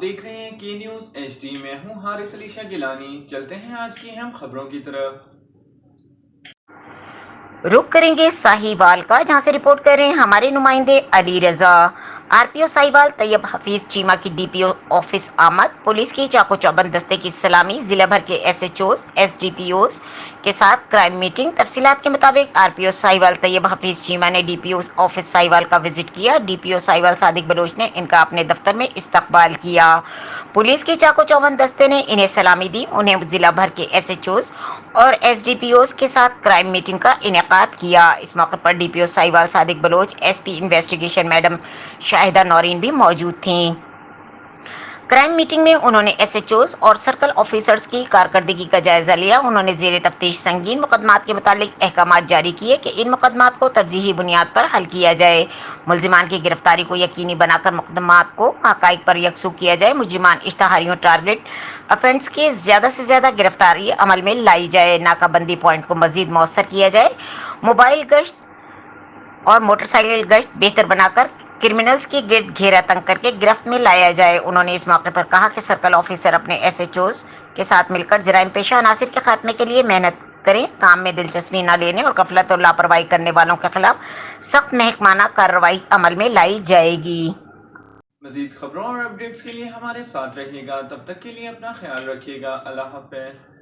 آپ دیکھ رہے ہیں کے نیوز ایچ ڈی میں ہوں حارث علی شاہ گیلانی۔ چلتے ہیں آج کی اہم خبروں کی طرف۔ رخ کریں گے ساہیوال کا، جہاں سے رپورٹ کر رہے ہیں ہمارے نمائندے Ali Raza. Are P O Sahiwal Tayyab Hafeez Cheema کی ڈی پی او آفس آمد، پولیس کی چاق و چوبند دستے کی سلامی، ضلع بھر کے S H Os S D P Os کے ساتھ کرائم میٹنگ۔ تفصیلات کے مطابق R P O Sahiwal Tayyab Hafeez Cheema نے D P O office Sahiwal کا وزٹ کیا۔ D P O Sahiwal Sadiq Baloch نے ان کا اپنے دفتر میں استقبال کیا۔ پولیس کی چاق و چوبند دستے نے انہیں سلامی دی، انہیں ضلع بھر کے ایس ایچ اوز اور ایس ڈی پی اوز کے ساتھ کرائم میٹنگ کا انعقاد کیا۔ اس موقع پر D P O Sahiwal Sadiq Baloch, S P investigation madam Shahida Naureen بھی موجود تھیں۔ کرائم میٹنگ میں انہوں نے ایس ایچ اوز اور سرکل آفیسرز کی کارکردگی کا جائزہ لیا۔ انہوں نے زیر تفتیش سنگین مقدمات کے متعلق احکامات جاری کیے کہ ان مقدمات کو ترجیحی بنیاد پر حل کیا جائے، ملزمان کی گرفتاری کو یقینی بنا کر مقدمات کو حقائق پر یکسو کیا جائے، مجرمان اشتہاریوں ٹارگٹ افینس کے زیادہ سے زیادہ گرفتاری عمل میں لائی جائے، ناکہ بندی پوائنٹ کو مزید مؤثر کیا جائے، موبائل گشت اور موٹر سائیکل گشت بہتر بنا کر کرمنلز کی گرد گھیرا تنگ کر کے گرفت میں لایا جائے۔ انہوں نے اس موقع پر کہا کہ سرکل آفیسر اپنے ایس ایچ اوز کے ساتھ مل کر جرائم پیشہ عناصر کے خاتمے کے لیے محنت کریں، کام میں دلچسپی نہ لینے اور غفلت اور لاپرواہی کرنے والوں کے خلاف سخت محکمانہ کارروائی عمل میں لائی جائے گی۔ مزید خبروں اور اپڈیٹس کے لیے ہمارے ساتھ رہیے گا، تب تک کے لیے اپنا خیال رکھیے گا۔ اللہ حافظ۔